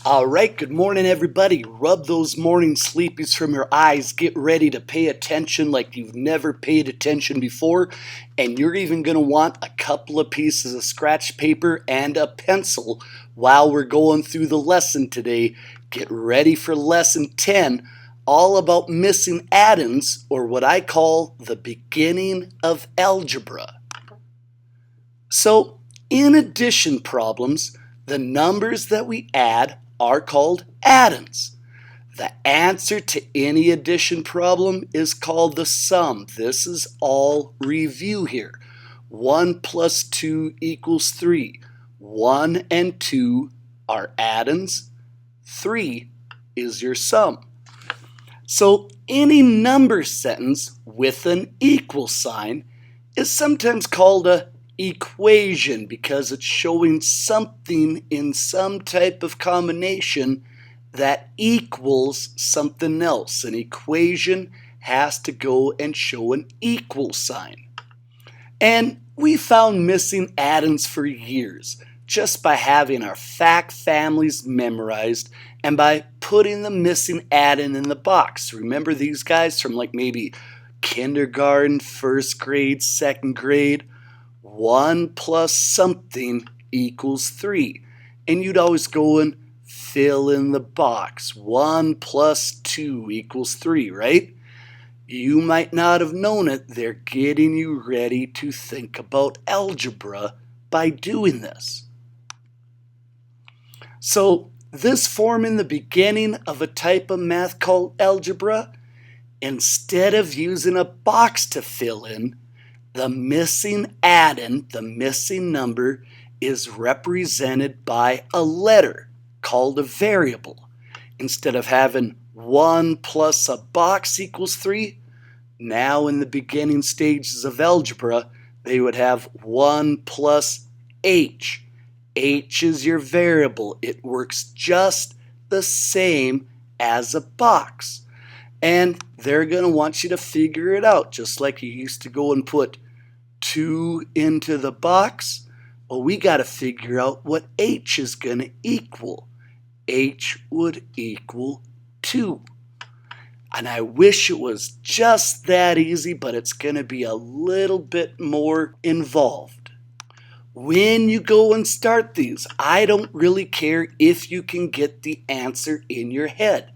All right, good morning, everybody. Rub those morning sleepies from your eyes. Get ready to pay attention like you've never paid attention before. And you're even going to want a couple of pieces of scratch paper and a pencil while we're going through the lesson today. Get ready for lesson 10, all about missing addends, or what I call the beginning of algebra. So, in addition problems, the numbers that we add are called addends. The answer to any addition problem is called the sum. This is all review here. 1 plus 2 equals 3. 1 and 2 are addends. 3 is your sum. So any number sentence with an equal sign is sometimes called a equation because it's showing something in some type of combination that equals something else. An equation has to go and show an equal sign. And we found missing addends for years just by having our fact families memorized and by putting the missing addend in the box. Remember these guys from like maybe kindergarten, first grade, second grade? 1 plus something equals 3. And you'd always go and fill in the box. 1 plus 2 equals 3, right? You might not have known it. They're getting you ready to think about algebra by doing this. So this form in the beginning of a type of math called algebra, instead of using a box to fill in, the missing addend, the missing number, is represented by a letter called a variable. Instead of having 1 plus a box equals 3, now in the beginning stages of algebra, they would have 1 plus h. H is your variable. It works just the same as a box. And they're going to want you to figure it out, just like you used to go and put 2 into the box. Well, we got to figure out what h is going to equal. H would equal 2. And I wish it was just that easy, but it's going to be a little bit more involved. When you go and start these, I don't really care if you can get the answer in your head.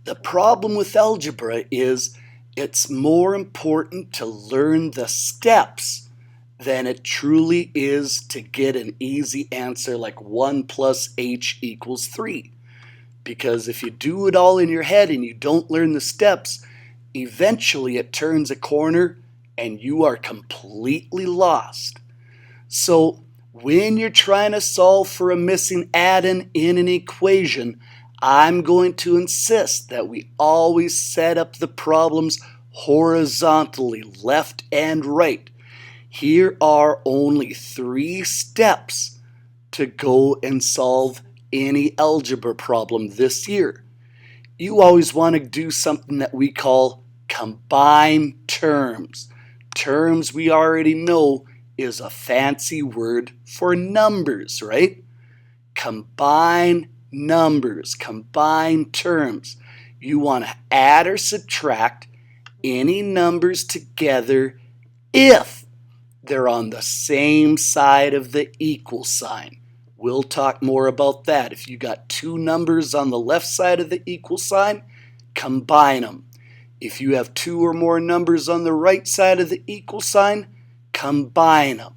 The problem with algebra is it's more important to learn the steps than it truly is to get an easy answer like 1 plus h equals 3. Because if you do it all in your head and you don't learn the steps, eventually it turns a corner and you are completely lost. So when you're trying to solve for a missing addend in an equation, I'm going to insist that we always set up the problems horizontally, left and right. Here are only 3 steps to go and solve any algebra problem this year. You always want to do something that we call combine terms. Terms, we already know, is a fancy word for numbers, right? Combine numbers, combine terms. You want to add or subtract any numbers together if they're on the same side of the equal sign. We'll talk more about that. If you got 2 numbers on the left side of the equal sign, combine them. If you have 2 or more numbers on the right side of the equal sign, combine them.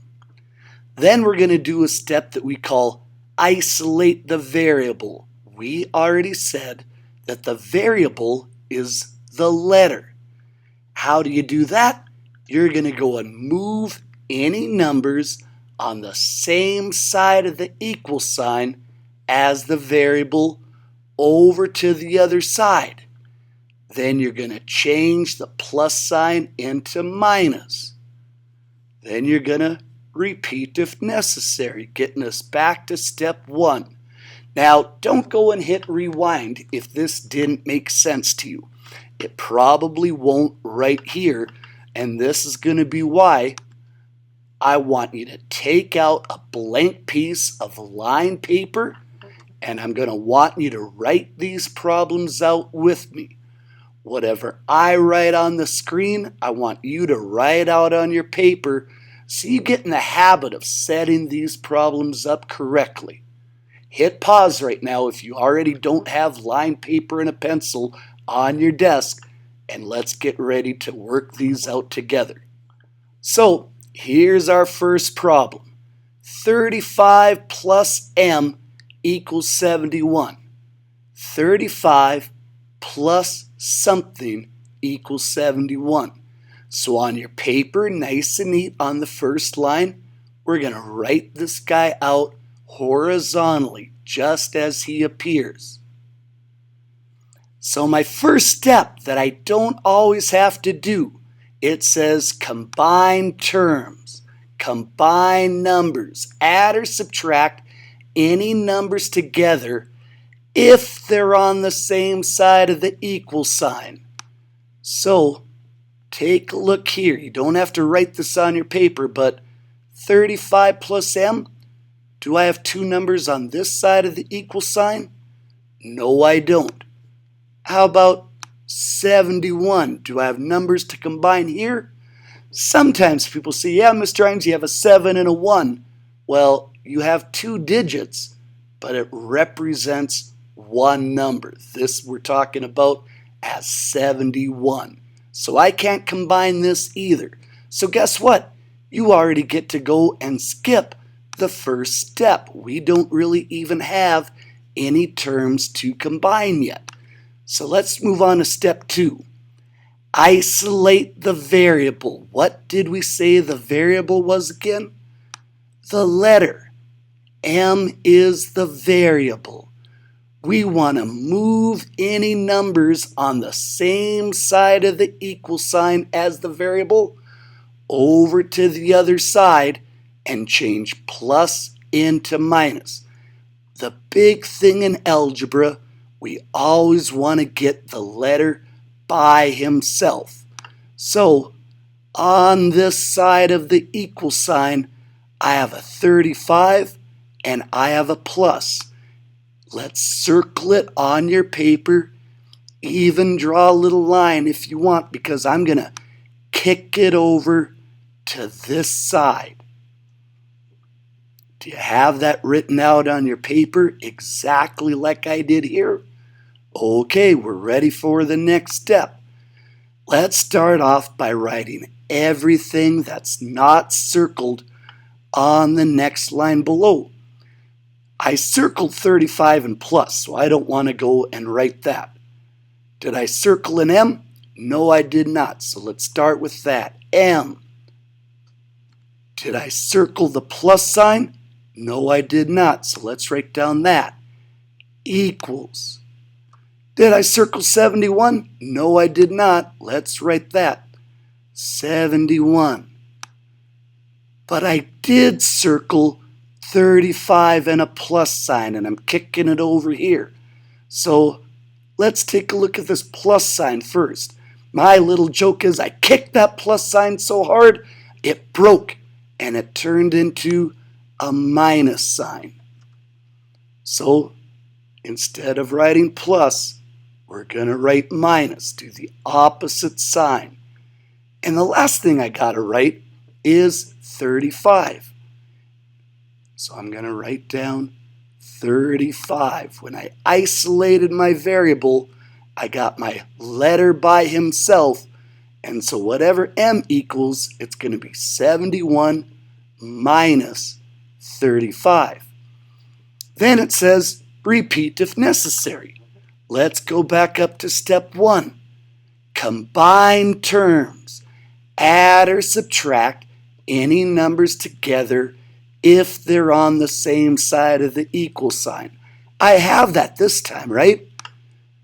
Then we're going to do a step that we call isolate the variable. We already said that the variable is the letter. How do you do that? You're going to go and move any numbers on the same side of the equal sign as the variable over to the other side. Then you're going to change the plus sign into minus. Then you're going to repeat if necessary, getting us back to step 1. Now, don't go and hit rewind if this didn't make sense to you. It probably won't right here, and this is going to be why I want you to take out a blank piece of lined paper And I'm going to want you to write these problems out with me. Whatever I write on the screen, I want you to write out on your paper so you get in the habit of setting these problems up correctly. Hit pause right now if you already don't have lined paper and a pencil on your desk, and let's get ready to work these out together. So here's our first problem. 35 plus m equals 71. 35 plus something equals 71. So on your paper, nice and neat on the first line, we're going to write this guy out horizontally, just as he appears. So my first step that I don't always have to do, it says combine terms, combine numbers, add or subtract any numbers together if they're on the same side of the equal sign. So take a look here. You don't have to write this on your paper, but 35 plus m, do I have two numbers on this side of the equal sign? No, I don't. How about 71? Do I have numbers to combine here? Sometimes people say, yeah, Mr. Hines, you have a 7 and a 1. Well, you have two digits, but it represents one number. This we're talking about as 71. So I can't combine this either. So guess what? You already get to go and skip the first step. We don't really even have any terms to combine yet. So let's move on to step 2. Isolate the variable. What did we say the variable was again? The letter. M is the variable. We want to move any numbers on the same side of the equal sign as the variable over to the other side and change plus into minus. The big thing in algebra, we always want to get the letter by himself. So on this side of the equal sign, I have a 35 and I have a plus. Let's circle it on your paper. Even draw a little line if you want, because I'm going to kick it over to this side. Do you have that written out on your paper exactly like I did here? Okay, we're ready for the next step. Let's start off by writing everything that's not circled on the next line below. I circled 35 and plus, so I don't want to go and write that. Did I circle an M? No, I did not. So let's start with that. M. Did I circle the plus sign? No, I did not. So let's write down that. Equals. Did I circle 71? No, I did not. Let's write that. 71. But I did circle 35 and a plus sign, and I'm kicking it over here. So let's take a look at this plus sign first. My little joke is I kicked that plus sign so hard, it broke, and it turned into a minus sign. So instead of writing plus, we're going to write minus, do the opposite sign. And the last thing I got to write is 35. So I'm going to write down 35. When I isolated my variable, I got my letter by himself. And so whatever m equals, it's going to be 71 minus 35. Then it says repeat if necessary. Let's go back up to step 1. Combine terms. Add or subtract any numbers together if they're on the same side of the equal sign. I have that this time, right?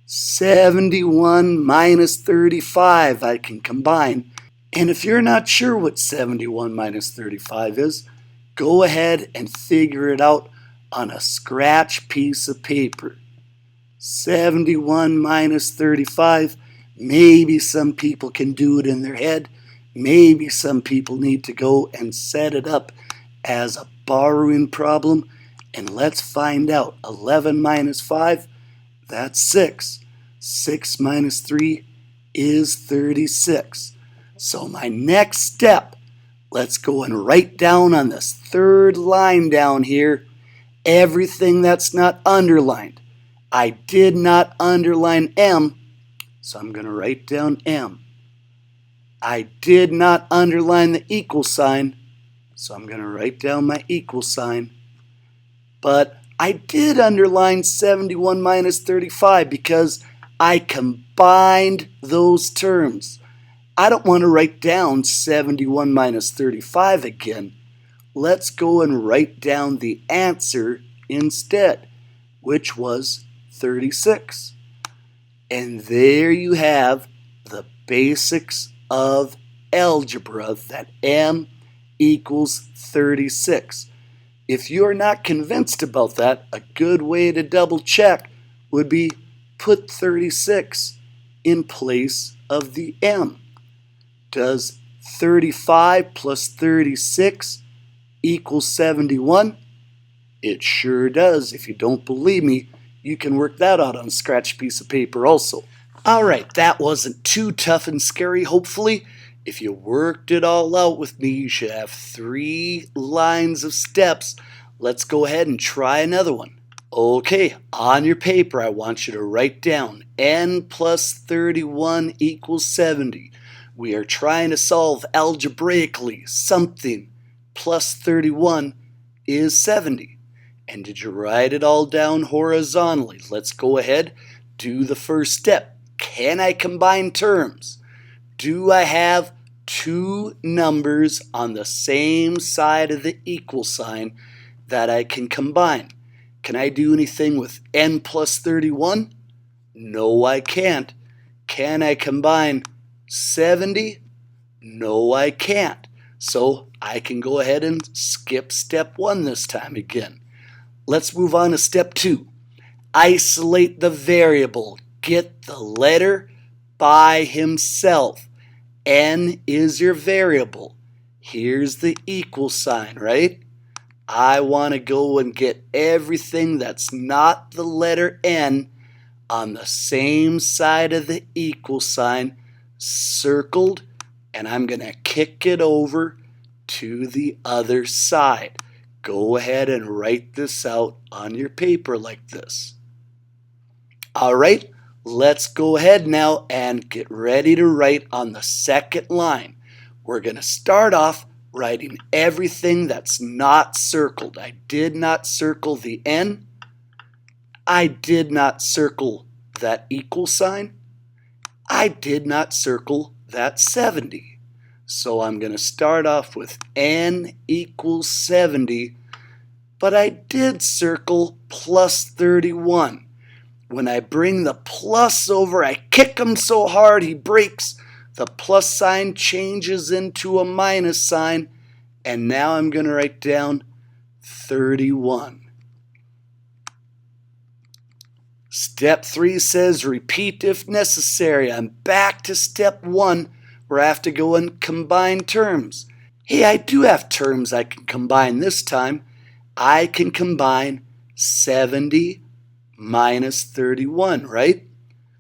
71 minus 35 I can combine. And if you're not sure what 71 minus 35 is, go ahead and figure it out on a scratch piece of paper. 71 minus 35, maybe some people can do it in their head. Maybe some people need to go and set it up as a borrowing problem. And let's find out. 11 minus 5, that's 6. 6 minus 3 is 36. So my next step, let's go and write down on this third line down here everything that's not underlined. I did not underline M, so I'm going to write down M. I did not underline the equal sign, so I'm going to write down my equal sign. But I did underline 71 minus 35 because I combined those terms. I don't want to write down 71 minus 35 again. Let's go and write down the answer instead, which was 36. And there you have the basics of algebra, that M equals 36. If you're not convinced about that, a good way to double check would be put 36 in place of the M. Does 35 plus 36 equal 71? It sure does. If you don't believe me, you can work that out on a scratch piece of paper also. Alright, that wasn't too tough and scary, hopefully. If you worked it all out with me, you should have 3 lines of steps. Let's go ahead and try another one. Okay, on your paper, I want you to write down n plus 31 equals 70. We are trying to solve algebraically something plus 31 is 70. And did you write it all down horizontally? Let's go ahead, do the first step. Can I combine terms? Do I have 2 numbers on the same side of the equal sign that I can combine? Can I do anything with n plus 31? No, I can't. Can I combine 70? No, I can't. So I can go ahead and skip step 1 this time again. Let's move on to step 2. Isolate the variable. Get the letter by himself. N is your variable. Here's the equal sign, right? I want to go and get everything that's not the letter N on the same side of the equal sign circled, and I'm going to kick it over to the other side. Go ahead and write this out on your paper like this. All right, let's go ahead now and get ready to write on the second line. We're going to start off writing everything that's not circled. I did not circle the N. I did not circle that equal sign. I did not circle that 70. So I'm going to start off with N equals 70, but I did circle plus 31. When I bring the plus over, I kick him so hard he breaks. The plus sign changes into a minus sign, and now I'm going to write down 31. Step 3 says repeat if necessary. I'm back to step 1 where I have to go and combine terms. Hey, I do have terms I can combine this time. I can combine 70 minus 31, right?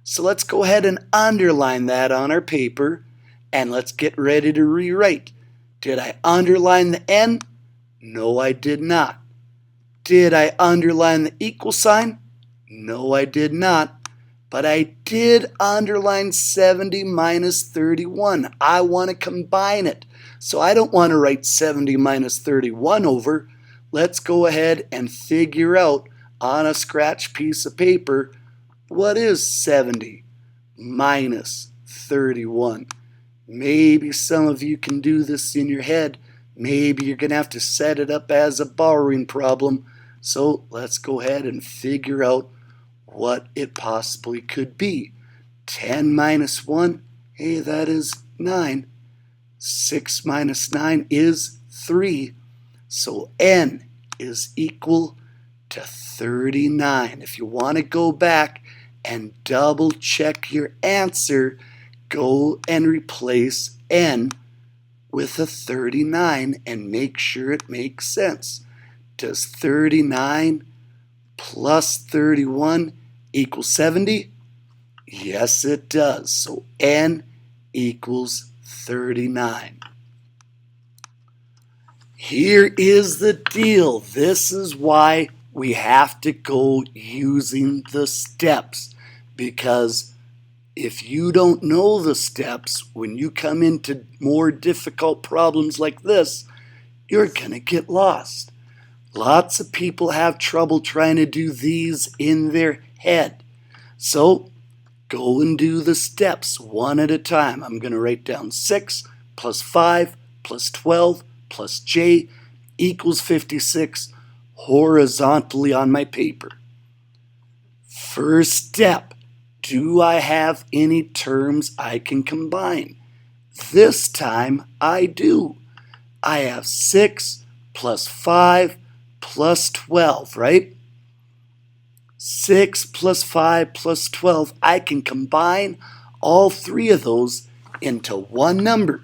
So let's go ahead and underline that on our paper, and let's get ready to rewrite. Did I underline the N? No, I did not. Did I underline the equal sign? No, I did not. But I did underline 70 minus 31. I want to combine it. So I don't want to write 70 minus 31 over. Let's go ahead and figure out on a scratch piece of paper, what is 70 minus 31? Maybe some of you can do this in your head. Maybe you're going to have to set it up as a borrowing problem. So let's go ahead and figure out what it possibly could be. 10 minus 1, hey, that is 9. 6 minus 9 is 3. So N is equal to 39. If you want to go back and double check your answer, go and replace N with a 39 and make sure it makes sense. Does 39 plus 31 equal 70? Yes, it does. So n equals 39. Here is the deal. This is why we have to go using the steps, because if you don't know the steps, when you come into more difficult problems like this, you're going to get lost. Lots of people have trouble trying to do these in their head. So go and do the steps one at a time. I'm going to write down 6 plus 5 plus 12 plus j equals 56 horizontally on my paper. First step, do I have any terms I can combine? This time I do. I have 6 plus 5 plus 12, right? 6 plus 5 plus 12. I can combine all three of those into one number.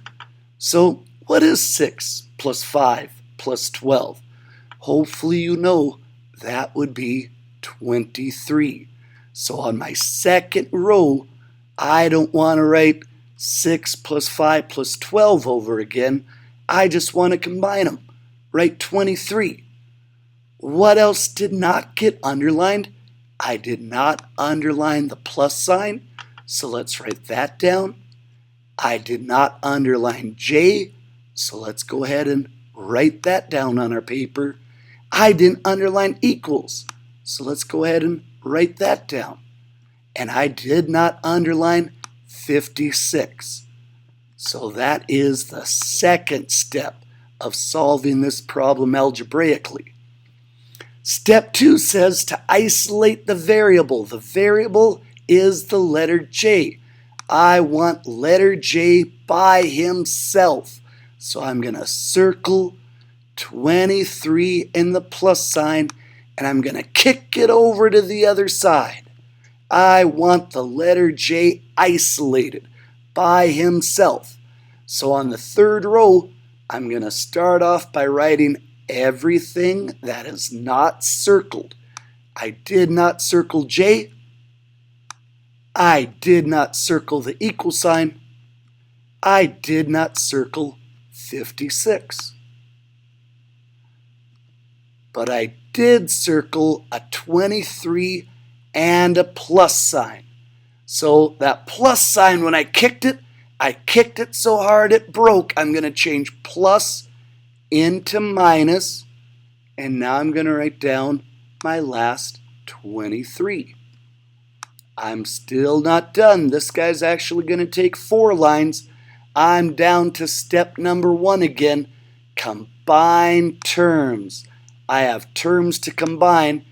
So what is 6 plus 5 plus 12? Hopefully you know that would be 23. So on my second row, I don't want to write 6 plus 5 plus 12 over again. I just want to combine them. Write 23. What else did not get underlined? I did not underline the plus sign, so let's write that down. I did not underline j, so let's go ahead and write that down on our paper. I didn't underline equals, so let's go ahead and write that down. And I did not underline 56. So that is the second step of solving this problem algebraically. Step 2 says to isolate the variable. The variable is the letter j. I want letter j by himself. So I'm going to circle 23 in the plus sign, and I'm going to kick it over to the other side. I want the letter j isolated by himself. So on the third row, I'm going to start off by writing everything that is not circled. I did not circle j. I did not circle the equal sign. I did not circle 56. But I did circle a 23 and a plus sign. So that plus sign, when I kicked it so hard it broke. I'm going to change plus into minus, and now I'm going to write down my last 23. I'm still not done. This guy's actually going to take 4 lines. I'm down to step number 1 again. Combine terms. I have terms to combine.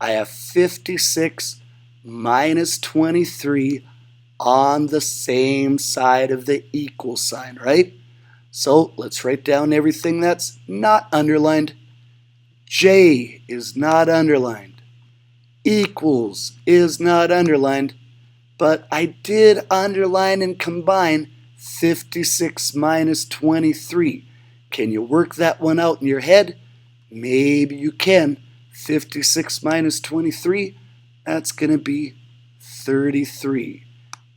I have 56 minus 23 on the same side of the equal sign, right? So let's write down everything that's not underlined. J is not underlined. Equals is not underlined. But I did underline and combine 56 minus 23. Can you work that one out in your head? Maybe you can. 56 minus 23, that's going to be 33.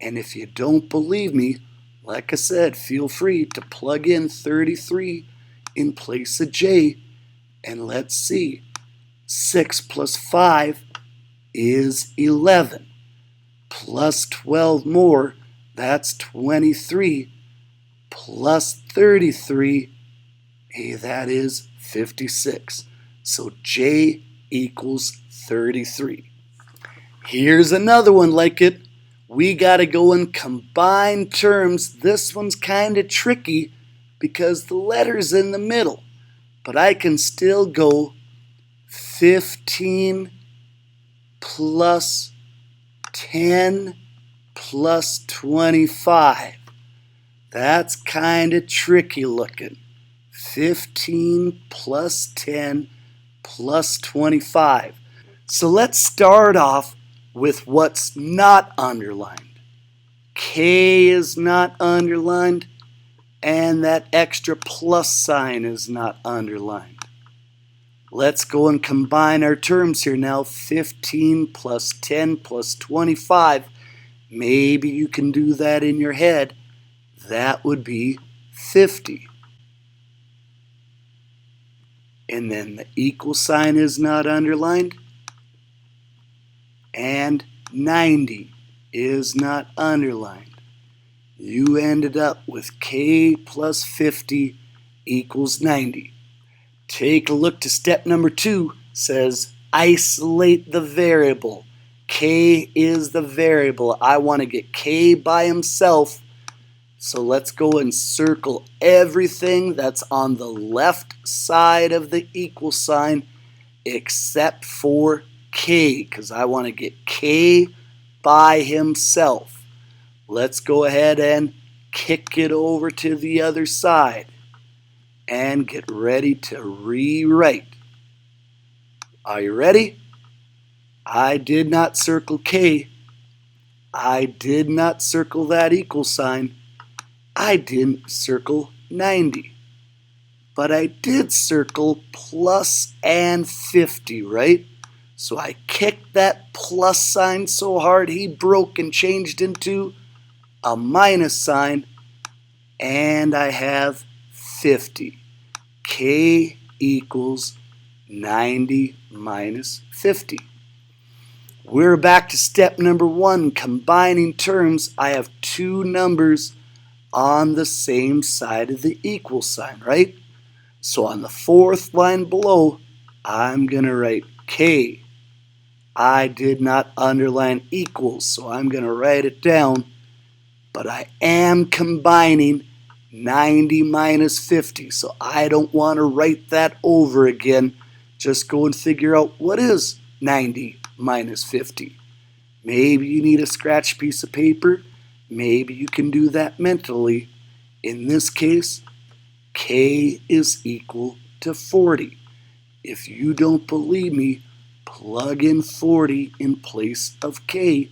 And if you don't believe me, like I said, feel free to plug in 33 in place of j, and let's see. 6 plus 5 is 11. Plus 12 more, that's 23. Plus 33, hey, that is 56. So j equals 33. Here's another one like it. We got to go and combine terms. This one's kind of tricky because the letter's in the middle. But I can still go 15 plus 10 plus 25. That's kind of tricky looking. 15 plus 10 plus 25. So let's start off with what's not underlined. K is not underlined, and that extra plus sign is not underlined. Let's go and combine our terms here now. 15 plus 10 plus 25. Maybe you can do that in your head. That would be 50. And then the equal sign is not underlined. And 90 is not underlined. You ended up with k plus 50 equals 90. Take a look to step number 2. Says isolate the variable. K is the variable. I want to get k by himself. So let's go and circle everything that's on the left side of the equal sign except for k, because I want to get k by himself. Let's go ahead and kick it over to the other side and get ready to rewrite. Are you ready? I did not circle k. I did not circle that equal sign. I didn't circle 90. But I did circle plus and 50, right? So I kicked that plus sign so hard he broke and changed into a minus sign, and I have 50. K equals 90 minus 50. We're back to step number 1, combining terms. I have two numbers on the same side of the equal sign, right? So on the fourth line below, I'm going to write K. I did not underline equals, so I'm going to write it down. But I am combining 90 minus 50, so I don't want to write that over again. Just go and figure out what is 90 minus 50. Maybe you need a scratch piece of paper. Maybe you can do that mentally. In this case, K is equal to 40. If you don't believe me, plug in 40 in place of K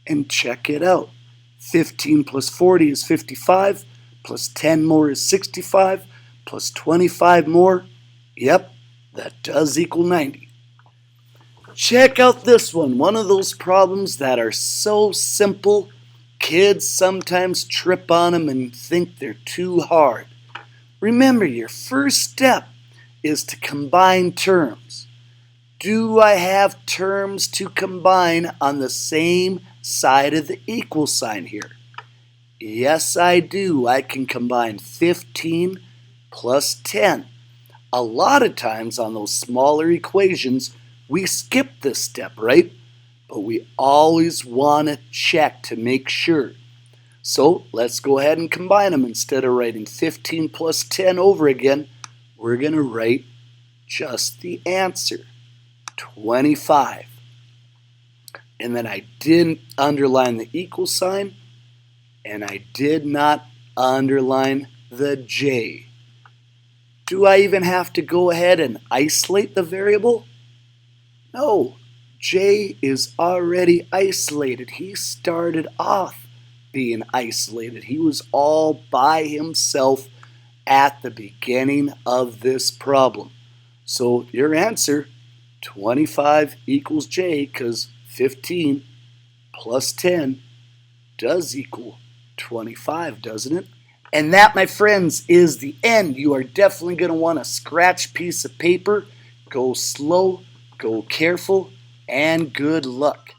and check it out. 15 plus 40 is 55, plus 10 more is 65, plus 25 more, yep, that does equal 90. Check out this one of those problems that are so simple, kids sometimes trip on them and think they're too hard. Remember, your first step is to combine terms. Do I have terms to combine on the same side of the equal sign here? Yes, I do. I can combine 15 plus 10. A lot of times on those smaller equations, we skip this step, right? But we always want to check to make sure. So let's go ahead and combine them. Instead of writing 15 plus 10 over again, we're going to write just the answer, 25. And then I didn't underline the equal sign, and I did not underline the J. Do I even have to go ahead and isolate the variable? No, J is already isolated. He started off being isolated. He was all by himself at the beginning of this problem. So your answer, 25 equals J, because 15 plus 10 does equal 25, doesn't it? And that, my friends, is the end. You are definitely going to want a scratch piece of paper. Go slow, go careful, and good luck.